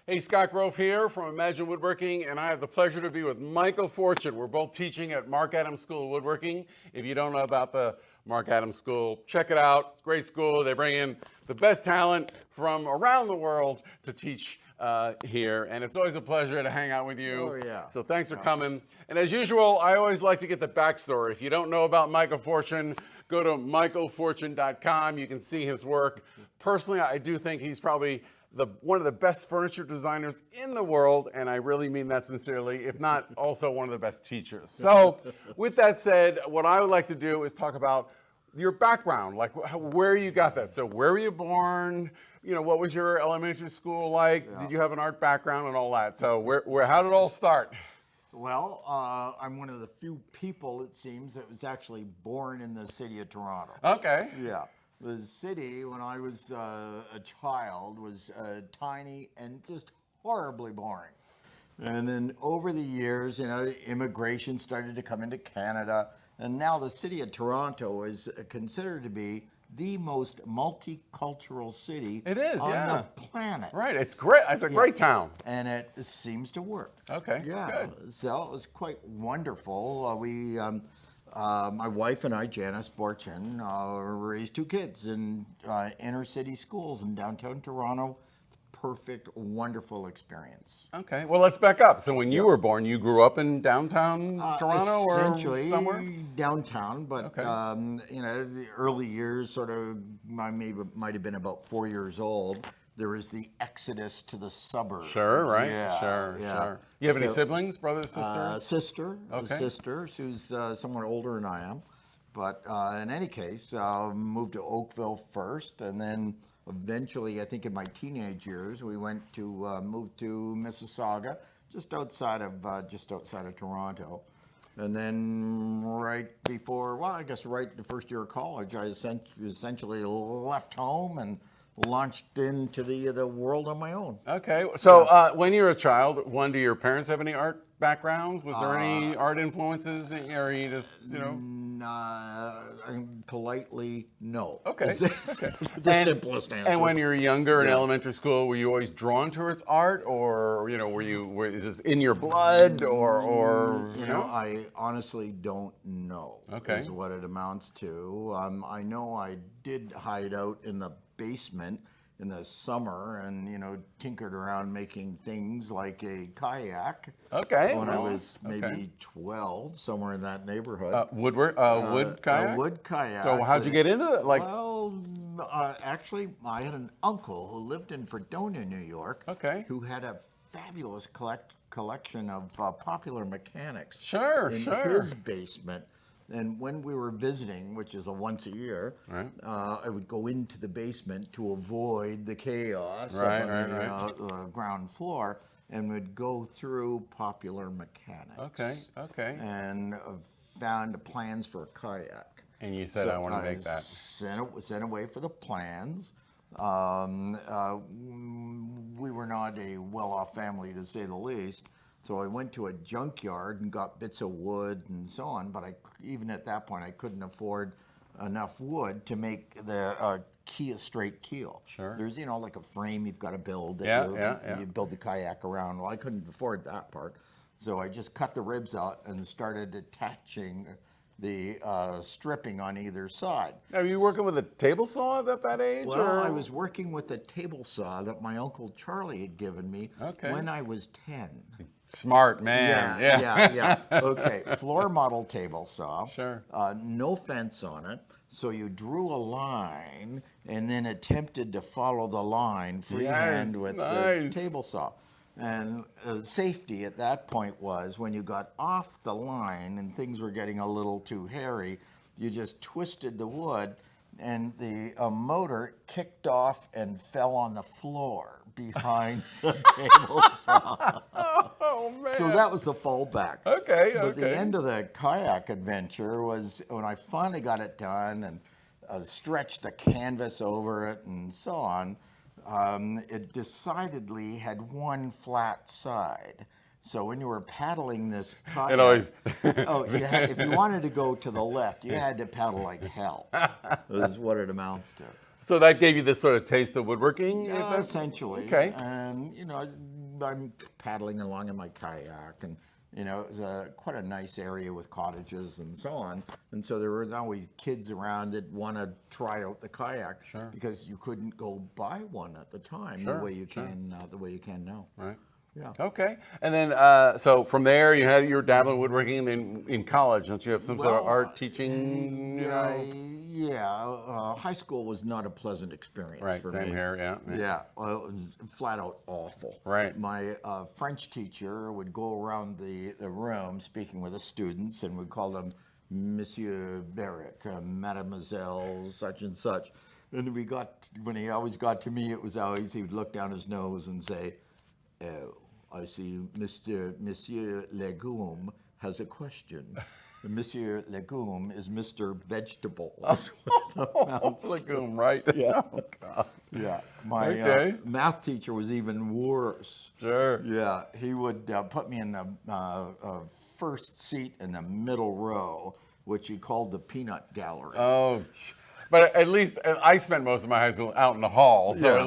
Hey, Scott Grove here from Imagine Woodworking, and I have the pleasure to be with Michael Fortune. We're both teaching at Marc Adams School of Woodworking. If you don't know about the Marc Adams School, check it out. It's a great school. They bring in the best talent from around the world to teach here, and it's always a pleasure to hang out with you. Oh, yeah. So thanks for coming. And as usual, I always like to get the backstory. If you don't know about Michael Fortune, go to michaelfortune.com. You can see his work. Personally, I do think he's probably one of the best furniture designers in the world, and I really mean that sincerely, if not also one of the best teachers. So with that said, what I would like to do is talk about your background, like where you got that. So where were you born? You know, what was your elementary school like? Yeah. Did you have an art background and all that? So how did it all start? Well, I'm one of the few people, it seems, that was actually born in the city of Toronto. Okay. Yeah. The city, when I was a child, was tiny and just horribly boring. And then over the years, immigration started to come into Canada. And now the city of Toronto is considered to be the most multicultural city It is, on yeah. the planet. Right, it's great. It's a great town. And it seems to work. Okay, Yeah. good. So it was quite wonderful. My wife and I, Janice Fortune, raised two kids in inner city schools in downtown Toronto. Perfect, wonderful experience. Okay, well, let's back up. So when you were born, you grew up in downtown Toronto or Essentially somewhere? downtown, but Okay. The early years sort of, I might have been about 4 years old. There was the exodus to the suburbs. Sure, right? Yeah, Sure, yeah. sure. You have any So, siblings, brothers, sisters? Sister, Okay. a sister. She's somewhat older than I am. But in any case, moved to Oakville first, and then eventually, I think in my teenage years, we went to move to Mississauga, just outside of Toronto. And then right the first year of college, I essentially left home and launched into the world on my own. Okay, so when you were a child, do your parents have any art backgrounds? Was there any art influences, or you just, Politely, no. Okay. Is Okay. the simplest answer. And when you were younger in Yeah. elementary school, were you always drawn towards art, or is this in your blood, or I honestly don't know. Okay. Is what it amounts to. I know I did hide out in the basement in the summer and tinkered around making things like a kayak. Okay. When I well, was maybe okay. 12, somewhere in that neighborhood. wood kayak. A wood kayak. So how'd you get into it? Well, actually, I had an uncle who lived in Fredonia, New York. Okay. Who had a fabulous collection of popular mechanics. Sure, in sure. his basement. And when we were visiting, which is once a year, Right. I would go into the basement to avoid the chaos Right, up on the right. ground floor, and would go through popular mechanics. Okay. And found plans for a kayak. And you said, I want to make that. Sent away for the plans. We were not a well-off family, to say the least. So I went to a junkyard and got bits of wood and so on, but even at that point, I couldn't afford enough wood to make the straight keel. Sure. There's, like a frame you've got to build. Yeah. You build the kayak around. Well, I couldn't afford that part. So I just cut the ribs out and started attaching the stripping on either side. Are you working with a table saw at that age? Well, or? I was working with a table saw that my Uncle Charlie had given me when I was 10. Smart man. Yeah. Okay, floor model table saw. Sure. No fence on it. So you drew a line and then attempted to follow the line freehand with the table saw. And safety at that point was when you got off the line and things were getting a little too hairy, you just twisted the wood and the motor kicked off and fell on the floor behind the table saw. Oh, man. So that was the fallback. Okay. But the end of the kayak adventure was when I finally got it done and stretched the canvas over it and so on. It decidedly had one flat side. So when you were paddling this kayak, It always. if you wanted to go to the left, you had to paddle like hell. Is what it amounts to. So that gave you this sort of taste of woodworking? Yeah, essentially. Okay. And I'm paddling along in my kayak, and you know, it was quite a nice area with cottages and so on. And so there were always kids around that want to try out the kayak because you couldn't go buy one at the time the way you can now. Right. Yeah. Okay. And then, so from there, you were dabbling in woodworking, and then in college, don't you have some sort of art teaching? High school was not a pleasant experience Right. for Same me. here. Yeah. Yeah, well, it was flat out awful. Right. My French teacher would go around the room speaking with the students, and would call them Monsieur Barrett, Mademoiselle such and such. And when he always got to me, it was always, he would look down his nose and say, "Oh, I see Monsieur Legume has a question." Monsieur Legume is Mr. Vegetables. Legume, right? Yeah. Oh, God. Yeah. My math teacher was even worse. Sure. Yeah. He would put me in the first seat in the middle row, which he called the peanut gallery. Oh, but at least I spent most of my high school out in the hall, so Yeah, at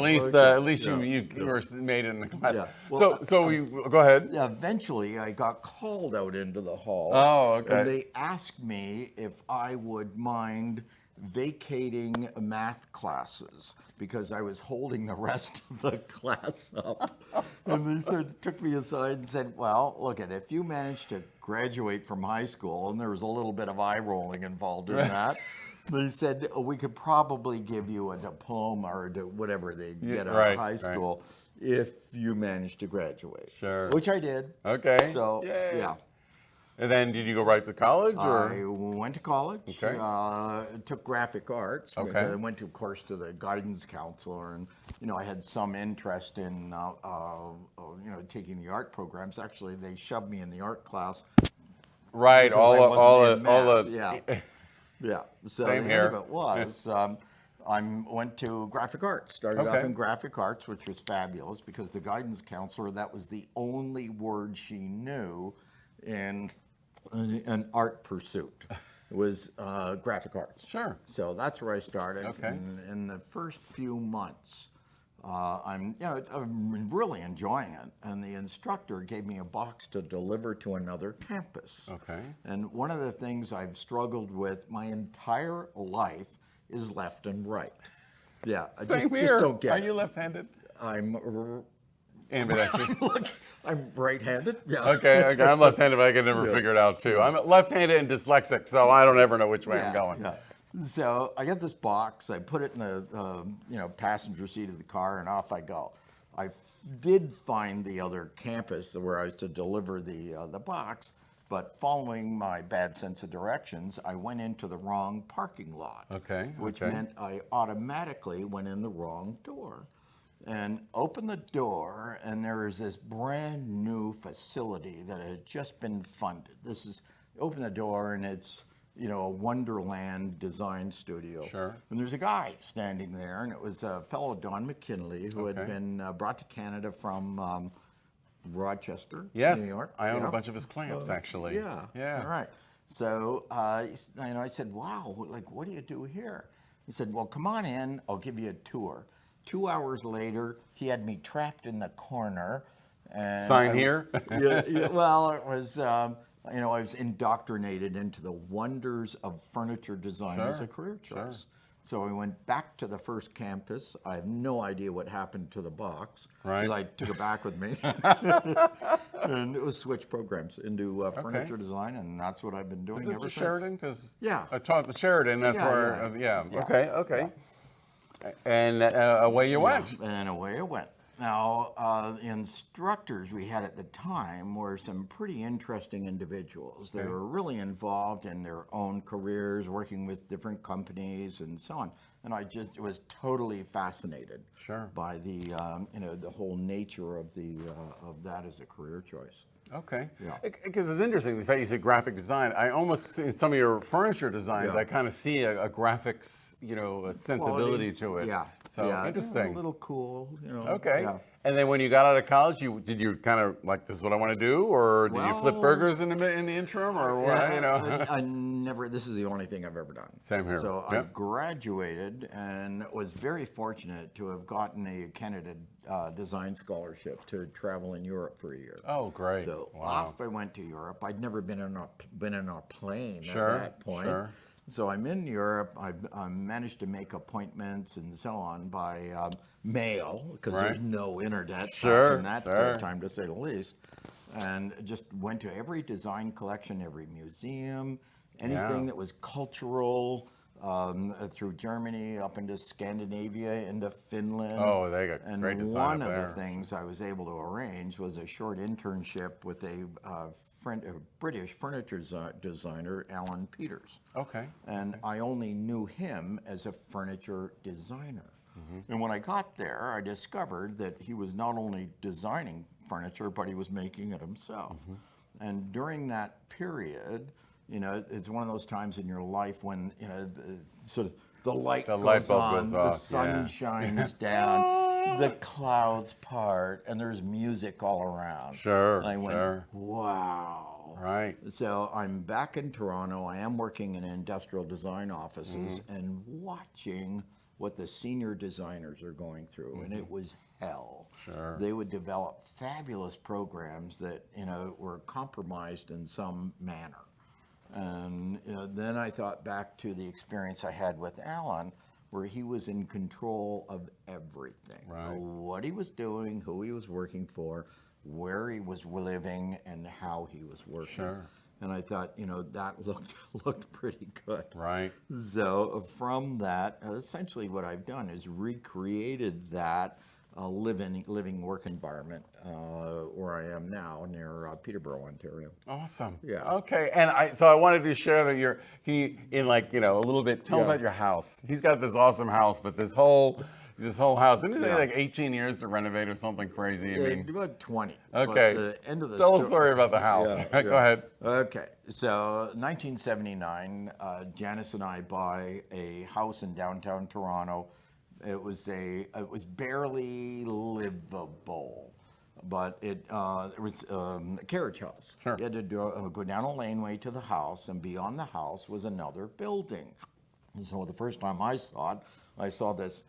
least you were made in the class. Yeah. Well, so we go ahead. Yeah, eventually, I got called out into the hall. Oh, okay. And they asked me if I would mind vacating math classes because I was holding the rest of the class up. And they took me aside and said, "Well, look, if you managed to graduate from high school," and there was a little bit of eye rolling involved in that. They said, we could probably give you a diploma or whatever they get out of high school if you managed to graduate. Sure. Which I did. Okay. So, Yay. yeah. And then did you go right to college? Or? I went to college, Okay. took graphic arts. Okay. Because I went, of course, to the guidance counselor, and I had some interest in taking the art programs. Actually, they shoved me in the art class. Right. Yeah. Yeah. So Same the here. end of it was, I went to graphic arts. Started off in graphic arts, which was fabulous because the guidance counselor, that was the only word she knew in an art pursuit. It was graphic arts. Sure. So that's where I started. Okay. In the first few months, I'm really enjoying it. And the instructor gave me a box to deliver to another campus. Okay. And one of the things I've struggled with my entire life is left and right. Yeah, I Same just here. don't get Are it. you left-handed? I'm Ambidextrous. I'm right-handed. Yeah. Okay. I'm left-handed, but I can never figure it out too. I'm left-handed and dyslexic, so I don't ever know which way I'm going. Yeah. So I get this box. I put it in the passenger seat of the car, and off I go. I did find the other campus where I was to deliver the box, but following my bad sense of directions, I went into the wrong parking lot. Okay. Which meant I automatically went in the wrong door. And opened the door, and there is this brand new facility that had just been funded. Open the door, and it's a Wonderland design studio. Sure. And there's a guy standing there, and it was a fellow, Don McKinley, who had been brought to Canada from Rochester, New York. I own a bunch of his clamps, actually. Yeah. Yeah. All right. So I said, "Wow, what do you do here?" He said, "Well, come on in. I'll give you a tour." 2 hours later, he had me trapped in the corner. And Sign here? Well, it was, I was indoctrinated into the wonders of furniture design as a career choice. Sure. So I went back to the first campus. I have no idea what happened to the box. Right. Because I took it back with me. And it was switch programs into furniture design, and that's what I've been doing Is this ever the since. Sheridan? Because Yeah. I taught the Sheridan. That's Yeah, where. yeah. Okay. And away you went. And away I went. Now, the instructors we had at the time were some pretty interesting individuals. They were really involved in their own careers, working with different companies and so on. And I just was totally fascinated by the the whole nature of that as a career choice. Okay. Yeah. Because it's interesting, the fact you said graphic design. I almost, in some of your furniture designs, I kind of see a graphics, a sensibility to it. Yeah. So yeah, interesting. A little cool, Okay. Yeah. And then when you got out of college, did you kind of like, this is what I want to do, or did you flip Well, burgers in the interim, or what? You know? I never. This is the only thing I've ever done. Same here. So I Yep. graduated and was very fortunate to have gotten a Canada design scholarship to travel in Europe for a year. Oh, great! So Wow. off I went to Europe. I'd never been in a plane Sure, at that point. sure. So I'm in Europe. I managed to make appointments and so on by mail because Right. there's no internet Sure, back in that sure. time, to say the least. And just went to every design collection, every museum, anything Yeah. that was cultural, through Germany up into Scandinavia, into Finland. Oh, they got And great design one up of there. the things I was able to arrange was a short internship with a British furniture designer, Alan Peters. Okay. And I only knew him as a furniture designer. Mm-hmm. And when I got there, I discovered that he was not only designing furniture, but he was making it himself. Mm-hmm. And during that period, you know, it's one of those times in your life when, you know, sort of the light The goes light bulb on, goes the off, sun yeah. shines down, the clouds part, and there's music all around. Sure, And I went, sure. wow. Right. So I'm back in Toronto. I am working in industrial design offices Mm-hmm. and watching what the senior designers are going through, and it was hell. Sure. They would develop fabulous programs that, you know, were compromised in some manner. And you know, then I thought back to the experience I had with Alan, where he was in control of everything. Right. What he was doing, who he was working for, where he was living, and how he was working. Sure. And I thought, you know, that looked pretty good. Right. So from that, essentially what I've done is recreated that living work environment where I am now near Peterborough, Ontario. Awesome. Yeah. Okay. And I wanted to share that can you, in like, you know, a little bit, tell Yeah. about your house. He's got this awesome house, but this whole house, didn't it take Yeah. like 18 years to renovate or something crazy? I mean, About 20. okay. But the end of the tell a story about the house. Yeah, Go ahead. Okay. So 1979, Janice and I buy a house in downtown Toronto. It was barely livable, but it was a carriage house. Sure. You had to go down a laneway to the house, and beyond the house was another building. And so the first time I saw it, I saw this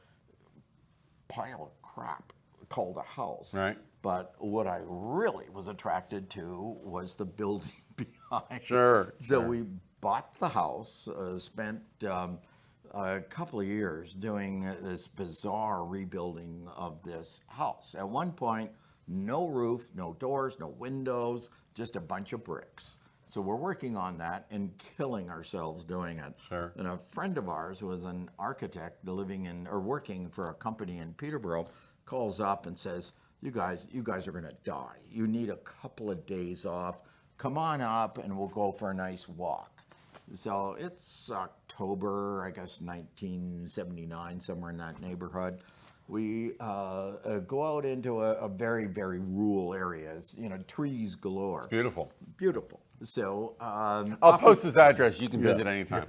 pile of crap called a house. Right. But what I really was attracted to was the building behind. Sure, So sure. we bought the house, spent a couple of years doing this bizarre rebuilding of this house. At one point, no roof, no doors, no windows, just a bunch of bricks. So we're working on that and killing ourselves doing it. Sure. And a friend of ours who was an architect working for a company in Peterborough calls up and says, you guys are gonna die. You need a couple of days off. Come on up and we'll go for a nice walk. So it's October, I guess 1979, somewhere in that neighborhood. We go out into a very, very rural area. It's, you know, trees galore. Beautiful. Beautiful. So I'll post his address. You can visit anytime.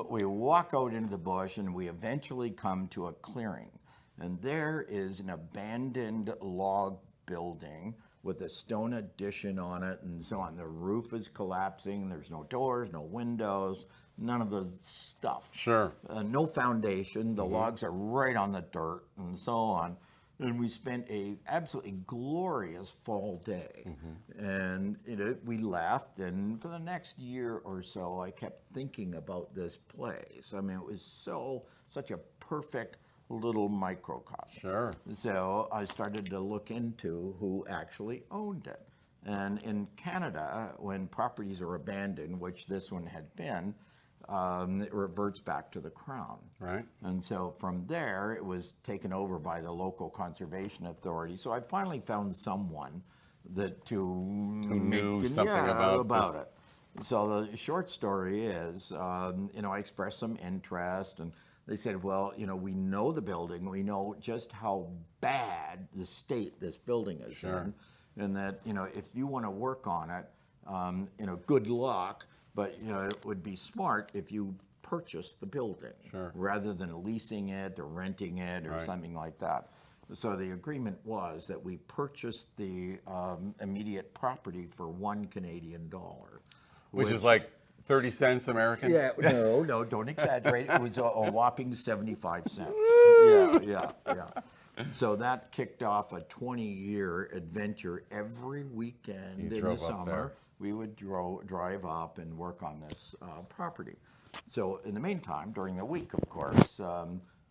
we walk out into the bush and we eventually come to a clearing. And there is an abandoned log building with a stone addition on it and so on. The roof is collapsing. There's no doors, no windows, none of those stuff. Sure. No foundation. The logs are right on the dirt and so on. And we spent a absolutely glorious fall day. And we left, and for the next year or so, I kept thinking about this place. I mean, it was such a perfect little microcosm. Sure. So I started to look into who actually owned it. And in Canada, when properties are abandoned, which this one had been, it reverts back to the Crown. Right. And so from there, it was taken over by the local conservation authority. So I finally found someone who knew something about it. So the short story is, I expressed some interest, and they said, well, we know the building, we know just how bad the state this building is Sure. in, and that, if you want to work on it, good luck, but, it would be smart if you purchase the building Sure. rather than leasing it or renting it or Right. something like that. So the agreement was that we purchased the immediate property for $1 Canadian. Which is like 30 cents American? Yeah, no, don't exaggerate. It was a whopping 75 cents. Yeah. So that kicked off a 20-year adventure. Every weekend in the summer, we would drive up and work on this property. So in the meantime, during the week, of course,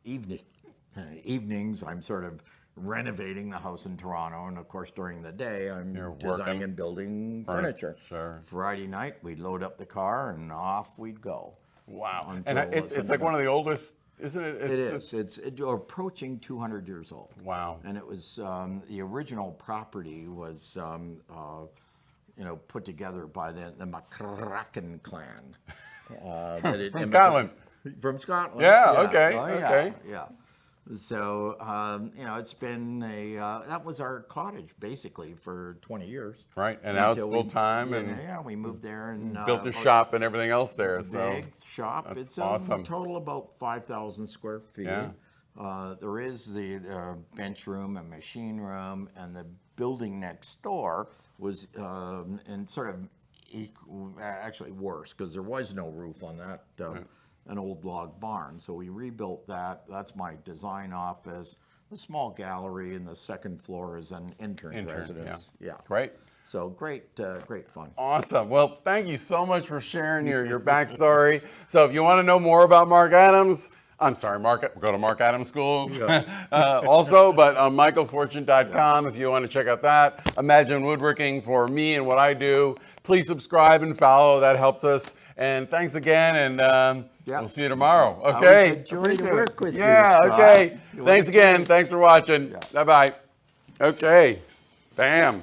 evenings, I'm sort of renovating the house in Toronto, and of course during the day I'm designing and building furniture. Sure. Friday night we'd load up the car and off we'd go. Wow. And it's like one of the oldest, isn't it? It's approaching 200 years old. Wow. And it was the original property was put together by the McCracken clan. From Scotland. From Scotland. Yeah. Okay. Okay. Yeah. So, it's been that was our cottage basically for 20 years. Right, and now it's full time. Yeah, we moved there and built a shop and everything else there. Big shop. It's awesome. Total about 5,000 square feet. Yeah. There is the bench room and machine room, and the building next door was in sort of actually worse because there was no roof on that. An old log barn. So we rebuilt that. That's my design office. A small gallery, and the second floor is an intern residence. Yeah. Great. So great fun. Awesome. Well, thank you so much for sharing your backstory. So if you want to know more about Marc Adams, I'm sorry, Mark, go to Marc Adams School also, but on michaelfortune.com if you want to check out that. Imagine Woodworking for me and what I do. Please subscribe and follow. That helps us. And thanks again, and we'll see you tomorrow. Okay. Enjoy to work with you. Yeah, Scott. okay. Thanks again. Thanks for watching. Bye-bye. Okay. Bam. Okay.